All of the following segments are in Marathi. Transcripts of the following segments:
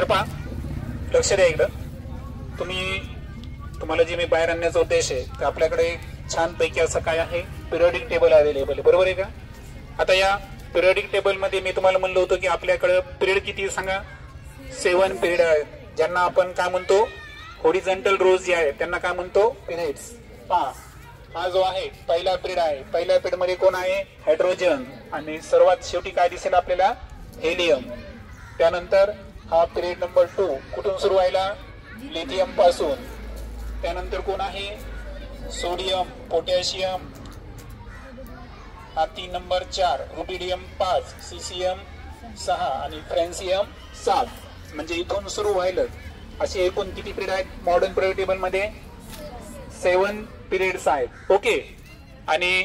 तर पहा, लक्ष द्या इकडं. तुम्हाला जे मी बाहेर आणण्याचा उद्देश आहे तर आपल्याकडे छानपैकी असं काय आहे, पिरियडिक टेबल अवेलेबल आहे, बरोबर आहे का. आता या पिरियडिक टेबल मध्ये मी तुम्हाला म्हणलं होतं की आपल्याकडे पिरियड किती सांगा, 7 पिरियड आहेत, ज्यांना आपण काय म्हणतो, हॉरिझॉन्टल रोज जे आहेत त्यांना काय म्हणतो, पिरियड्स. पहा, हा जो आहे पहिला पिरियड आहे. पहिल्या पिरियड मध्ये कोण आहे, हायड्रोजन, आणि सर्वात शेवटी काय दिसेल आपल्याला, हेलियम. त्यानंतर हा पिरियड नंबर 2 कुठून सुरू व्हायला, लिथियम पासून. त्यानंतर कोण आहे, सोडियम, पोटॅशियम, हा 3 नंबर 4, रुबिडियम 5, सीसियम 6 आणि फ्रॅन्सियम 7. म्हणजे इथून सुरू व्हायला असे एकूण किती पिरियड आहेत मॉडर्न पिरियड टेबल मध्ये, 7 पिरियड्स आहेत. ओके. आणि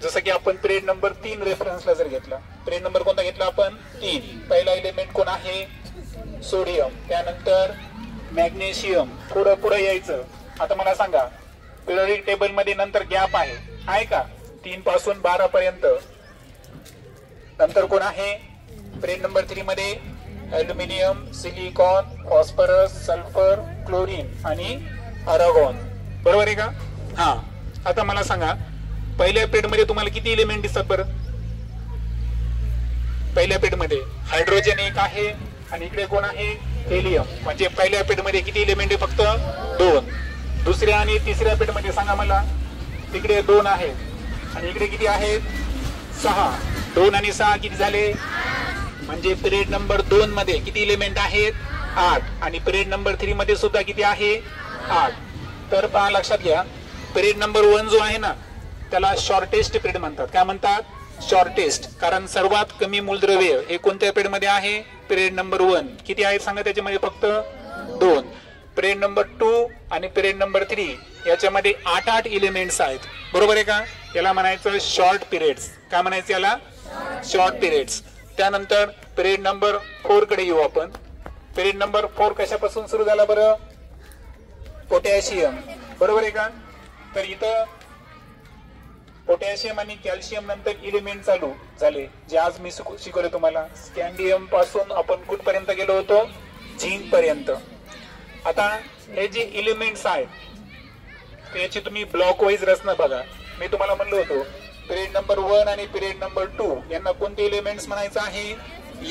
जसं की आपण पिरियड नंबर 3 रेफरन्सला जर घेतला, पिरियड नंबर कोणता घेतला आपण, 3. पहिला एलिमेंट कोण आहे, सोडियम. त्यानंतर मॅग्नेशियम. पुढे यायचं. आता मला सांगा, पिरियडिक टेबल मध्ये नंतर गॅप आहे का, 3 पासून 12 पर्यंत. नंतर कोण आहे, पिरियड नंबर 3 मध्ये aluminium, silicon, phosphorus, sulphur, chlorine आणि आर्गॉन, बरोबर आहे का. हा, आता मला सांगा, पहिल्या पिरियड मध्ये तुम्हाला किती एलिमेंट दिसतात बरं. पहिल्या पिरियड मध्ये हायड्रोजन 1 आहे आणि इकडे कोण आहे, हेलियम. म्हणजे पहिल्या पिरियड मध्ये किती एलिमेंट आहे, फक्त 2. दुसऱ्या आणि तिसऱ्या पिरियड मध्ये सांगा मला, तिकडे 2 आहेत आणि इकडे किती आहेत, 6. 2 आणि 6 किती झाले, म्हणजे पिरियड नंबर 2 मध्ये किती एलिमेंट आहेत, 8. आणि पिरियड नंबर 3 मध्ये सुद्धा किती आहे, 8. तर पहा, लक्षात घ्या, पिरियड नंबर 1 जो आहे ना त्याला शॉर्टेस्ट पिरियड म्हणतात. काय म्हणतात, शॉर्टेस्ट. कारण सर्वात कमी मूलद्रव्य हे कोणत्या पिरियड मध्ये आहे, पिरियड नंबर 1. किती आहेत सांगा, त्याच्यामध्ये फक्त 2. पिरियड नंबर 2 आणि पिरियड नंबर 3 याच्यामध्ये 8 एलिमेंट्स आहेत, बरोबर आहे का. याला म्हणायचं शॉर्ट पिरियड्स. काय म्हणायचं याला, शॉर्ट पिरियड्स. त्यानंतर पिरियड नंबर 4 कडे येऊ आपण. पिरियड नंबर 4 कशापासून सुरू झाला बरं, पोटॅशियम, बरोबर आहे का. तर इथं पोटॅशियम आणि कॅल्शियम नंतर एलिमेंट चालू झाले, जे आज मी शिकवले तुम्हाला. स्कँडियम पासून आपण कुठपर्यंत गेलो होतो, झिंक पर्यंत. आता हे जे एलिमेंट्स आहेत याची तुम्ही ब्लॉक वाईज रचना बघा. मी तुम्हाला म्हणलो होतो पिरियड नंबर 1 आणि पिरियड नंबर 2 यांना कोणते एलिमेंट्स म्हणायचं आहे,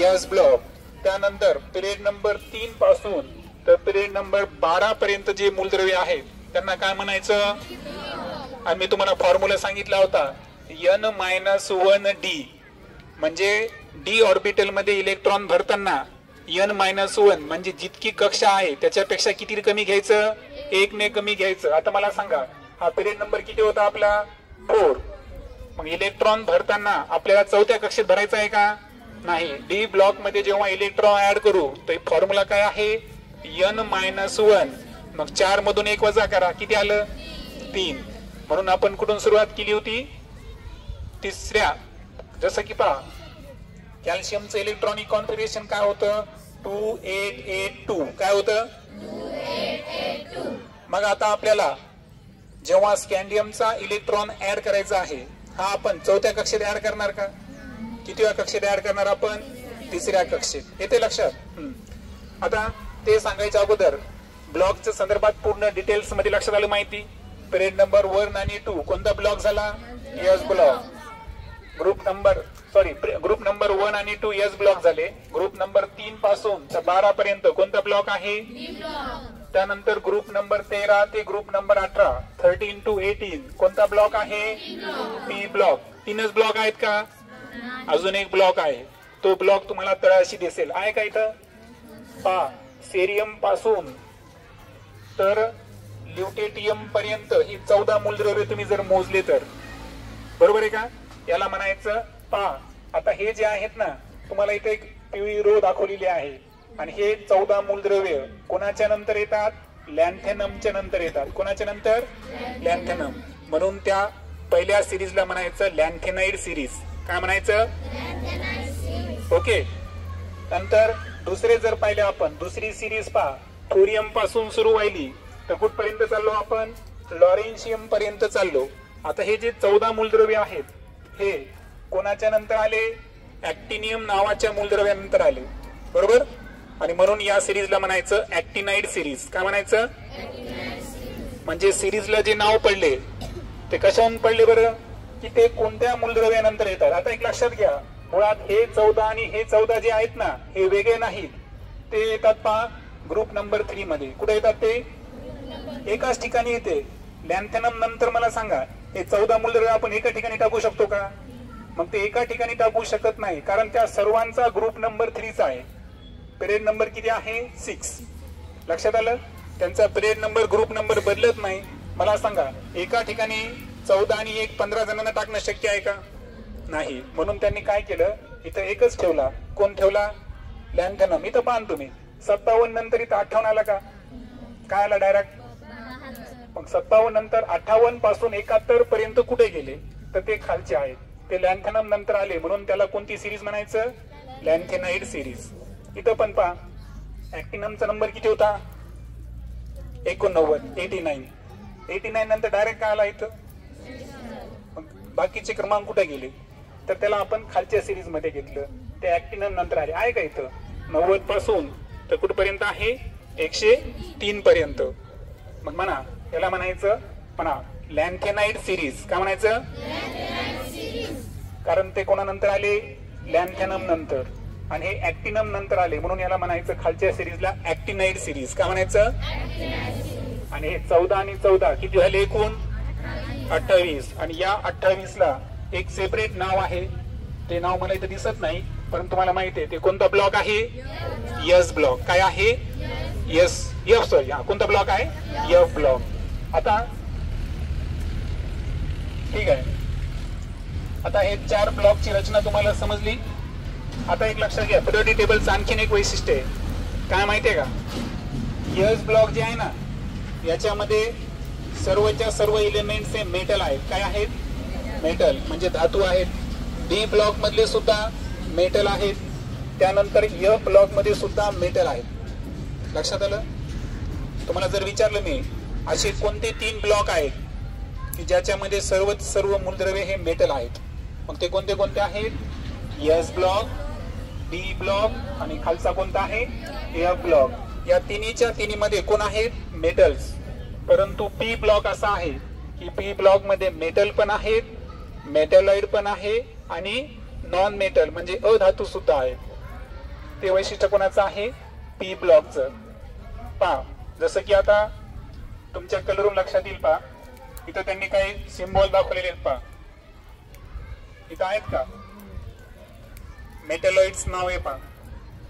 एस ब्लॉक. त्यानंतर पिरियड नंबर 3 पासून तर पिरियड नंबर 12 पर्यंत जे मूलद्रव्य आहेत त्यांना काय म्हणायचं, आणि मी तुम्हाला फॉर्म्युला सांगितला होता, n-1d. म्हणजे डी ऑर्बिटल मध्ये इलेक्ट्रॉन भरताना n-1 म्हणजे जितकी कक्षा आहे त्याच्यापेक्षा किती कमी घ्यायचं, 1 ने कमी घ्यायचं. आता मला सांगा, हा पिरियड नंबर किती होता आपला, 4. मग इलेक्ट्रॉन भरताना आपल्याला 4थ्या कक्षेत भरायचं आहे का, नाही. डी ब्लॉक मध्ये जेव्हा इलेक्ट्रॉन ऍड करू तर फॉर्म्युला काय आहे, n-1. मग 4 मधून 1 वजा करा, किती आलं, 3. म्हणून आपण कुठून सुरुवात केली होती, तिसऱ्या. जसं की पहा, कॅल्शियमचं इलेक्ट्रॉनिक कॉन्फिगरेशन काय होतं, 2882. काय होतं, 2882. मग आता आपल्याला जेव्हा स्कँडियमचा इलेक्ट्रॉन ऍड करायचा आहे, हा आपण 4थ्या कक्षेत ऍड करणार का, कितव्या कक्षेत ऍड करणार आपण, 3ऱ्या कक्षेत. येते लक्षात. आता ते सांगायच्या अगोदर ब्लॉकच्या संदर्भात पूर्ण डिटेल्स मध्ये लक्षात आलं माहिती. पिरियड नंबर 1 आणि 2 कोणता ब्लॉक झाला, एस ब्लॉक. ग्रुप नंबर 1 आणि 2 एस ब्लॉक झाले. ग्रुप नंबर 3 पासून तर 12 पर्यंत कोणता ब्लॉक आहे, त्यानंतर ग्रुप नंबर 13 ते ग्रुप नंबर 18, 13 to 18 कोणता ब्लॉक आहे, पी ब्लॉक. 3च ब्लॉक आहेत का, अजून एक ब्लॉक आहे, तो ब्लॉक तुम्हाला तळाशी दिसेल, आहे का इथं. पहा, सेरियम पासून तर ल्युटेटियम पर्यंत ही 14 मूलद्रव्ये तुम्ही जर मोजले तर, बरोबर आहे का. याला म्हणायचं, पहा आता हे जे आहेत ना, तुम्हाला इथे एक पिवळी रो दाखवलेली आहे, आणि हे 14 मूलद्रव्य कोणाच्या नंतर येतात, लॅन्थेनमच्या नंतर येतात. कोणाच्या नंतर, लॅन्थेनम. म्हणून त्या पहिल्या सिरीजला म्हणायचं लॅन्थेनाइड सिरीज. काय म्हणायचं, ओके. नंतर दुसरे जर पाहिले आपण, दुसरी सिरीज पहा, थोरियम पासून सुरू व्हायली तर कुठपर्यंत चाललो आपण, लॉरेन्शियम पर्यंत चाललो. आता हे जे 14 मूलद्रव्य आहेत हे कोणाच्या नंतर आले, ऍक्टिनियम नावाच्या मूलद्रव्यानंतर आले, बरोबर. आणि म्हणून या सिरीजला म्हणायचं ऍक्टिनाइड सिरीज. काय म्हणायचं? म्हणजे सिरीजला जे नाव पडले ते कशाहून पडले बरं, की ते कोणत्या मूलद्रव्यानंतर येतात. आता एक लक्षात घ्या, मुळात हे 14 आणि हे 14 जे आहेत ना हे वेगळे नाहीत, ते येतात पहा ग्रुप नंबर 3 मध्ये. कुठे येतात ते? एकाच ठिकाणी येते. लॅन्थेनम नंतर मला सांगा हे 14 मूलद्रव्य आपण एका ठिकाणी टाकू शकतो का? मग ते एका ठिकाणी टाकू शकत नाही, कारण त्या सर्वांचा ग्रुप नंबर 3 आहे. पिरियड नंबर किती आहे? 6. लक्षात आलं? त्यांचा पिरियड नंबर ग्रुप नंबर बदलत नाही. मला सांगा एका ठिकाणी 14 आणि 1 15 जणांना टाकणं शक्य आहे का? नाही. म्हणून त्यांनी काय केलं, इथं एकच ठेवला. कोण ठेवला? लॅन्थेनम. इथं पाहा तुम्ही 57 नंतर इथं 58 आला का? काय आला डायरेक्ट? मग 57 नंतर 58 पासून 71 पर्यंत कुठे गेले, तर ते खालचे आहेत, ते लॅन्थेनम नंतर आले. म्हणून त्याला कोणती सिरीज म्हणायचं? लॅन्थेनाइड सिरीज. इथं पण पहा ऍक्टिनमचा नंबर किती होता? 89. 89 नंतर डायरेक्ट काय आला इथं? मग बाकीचे क्रमांक कुठे गेले, तर त्याला आपण खालच्या सिरीज मध्ये घेतलं, ते ऍक्टिनम नंतर आले. आहे का इथं? 90 पासून तर कुठपर्यंत आहे? 103 पर्यंत. मग म्हणा याला म्हणायचं म्हणा लॅन्थेनाइड सिरीज. काय म्हणायचं? कारण ते कोणानंतर आले? लॅन्थेनम नंतर, आणि हे ऍक्टिनम नंतर आले, म्हणून याला म्हणायचं खालच्या सिरीजला ऍक्टिनाइड सिरीज. काय म्हणायचं? आणि हे 14 आणि 14 किती झाले एकूण? 28. आणि या 28 ला एक सेपरेट नाव आहे, ते नाव मला इथे दिसत नाही, पण तुम्हाला माहिती आहे ते कोणता ब्लॉक आहे? Yes block. काय आहे? एफ सॉरी, कोणता ब्लॉक आहे? F block. आता ठीक आहे, आता हे 4 ब्लॉकची रचना तुम्हाला समजली. आता एक लक्षात घ्या, पिरियोडिक टेबलचं आणखीन एक वैशिष्ट्य आहे. काय माहितीये का? एस ब्लॉक जे आहे ना याच्यामध्ये सर्वच्या सर्व एलिमेंट्स हे मेटल आहेत. काय आहेत? मेटल म्हणजे धातू आहेत. डी ब्लॉक मधले सुद्धा मेटल आहेत. त्यानंतर एफ ब्लॉक मध्ये सुद्धा मेटल आहेत. लक्षात आलं? तुम्हाला जर विचारलं मी असे कोणते 3 ब्लॉक आहेत की ज्याच्यामध्ये सर्व मूलद्रव्ये हे मेटल आहेत, मग ते कोणते कोणते आहेत? एस ब्लॉक, डी ब्लॉक आणि खालचा कोणता आहे? F block. या तिन्ही मध्ये कोण आहेत? मेटल्स. परंतु पी ब्लॉक असा आहे की पी ब्लॉक मध्ये मेटल पण आहेत, मेटॅलॉइड पण आहे आणि नॉन मेटल म्हणजे अधातू सुद्धा आहे. ते वैशिष्ट्य कोणाचं आहे? पी ब्लॉकचं. पहा जसं की आता तुमच्या कलरून लक्षात येईल. पहा इथं त्यांनी काही सिम्बॉल दाखवलेले आहेत. पहा इथं आहेत का? मेटॅलॉइड्स नाव आहे. पहा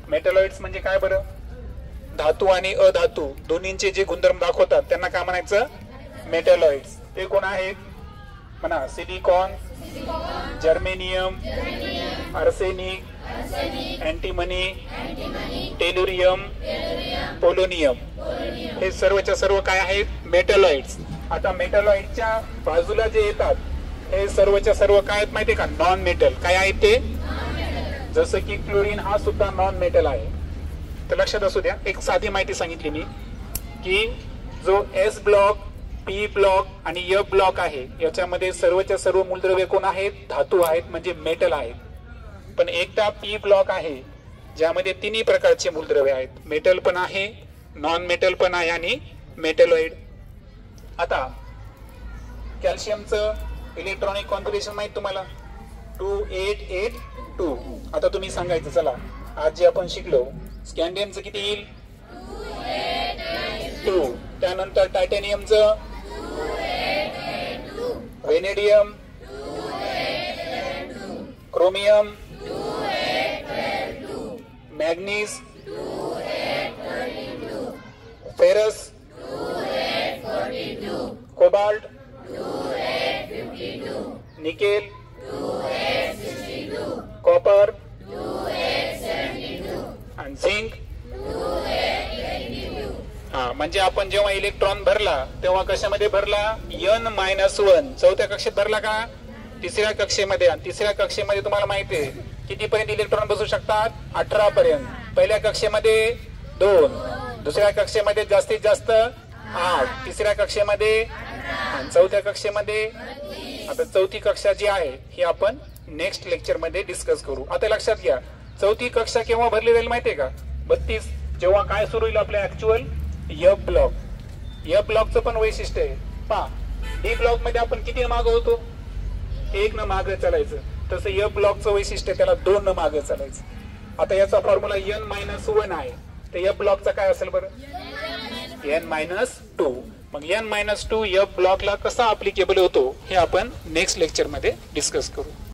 मेटॅलॉइड्स म्हणजे काय बरं? धातू आणि अधातू दोन्हींचे जे गुणधर्म दाखवतात त्यांना काय म्हणायचं? मेटॅलॉइड्स. ते कोण आहेत? म्हणा silicon, germanium, arsenic, antimony, tellurium, polonium. हे सर्वच्या सर्व काय आहेत? मेटॅलॉइड्स. आता मेटॅलॉइडच्या बाजूला जे येतात हे सर्वच्या सर्व काय आहेत माहितीये का? Non metal. काय आहेत ते? जसं की क्लोरीन हा सुद्धा नॉन मेटल आहे. तर लक्षात असू द्या, एक साधी माहिती सांगितली मी की जो एस ब्लॉक, पी ब्लॉक आणि एफ ब्लॉक आहे याच्यामध्ये सर्वच्या सर्व मूलद्रव्ये कोण आहेत? धातू आहेत म्हणजे मेटल आहेत. पण एकटा पी ब्लॉक आहे ज्यामध्ये तिन्ही प्रकारचे मूलद्रव्ये आहेत. मेटल पण आहे, नॉन मेटल पण आहे आणि मेटॅलॉइड. आता कॅल्शियमचं इलेक्ट्रॉनिक कॉन्फिगरेशन माहित तुम्हाला? 2882. आता तुम्ही सांगायचं चला आज जे आपण शिकलो स्कॅन्डियमचं किती येईल? 2. त्यानंतर टायटॅनियमचं, vanadium, chromium, manganese, ferrous, cobalt, nickel, copper आणि झिंक. हा म्हणजे आपण जेव्हा इलेक्ट्रॉन भरला तेव्हा कशामध्ये भरला? N-1. चौथ्या कक्षेत भरला का? तिसऱ्या कक्षेमध्ये. आणि तिसऱ्या कक्षेमध्ये तुम्हाला माहिती आहे किती पर्यंत इलेक्ट्रॉन बसू शकतात? 18 पर्यंत. पहिल्या कक्षेमध्ये 2, दुसऱ्या कक्षेमध्ये जास्तीत जास्त 8, तिसऱ्या कक्षेमध्ये आणि चौथ्या कक्षेमध्ये. आता चौथी कक्षा जी आहे ही आपण नेक्स्ट लेक्चर मध्ये डिस्कस करू. आता लक्षात घ्या चौथी कक्षा केव्हा भरली जाईल माहितीये का? 32 जेव्हा काय सुरू होईल आपल्या ऍक्च्युअल एफ ब्लॉक. एफ ब्लॉकचं पण वैशिष्ट्य आहे पहा. डी ब्लॉक मध्ये आपण किती मागं होतो, 1 न मागं चालायचं. तसं एफ ब्लॉकचं वैशिष्ट्य त्याला 2 न मागं चालायचं. आता याचा फॉर्म्युला n-1 आहे, तर एफ ब्लॉकचा काय असेल बरं, n-2. मग n-2 एफ ब्लॉकला कसा अप्लिकेबल होतो हे आपण नेक्स्ट लेक्चर मध्ये डिस्कस करू.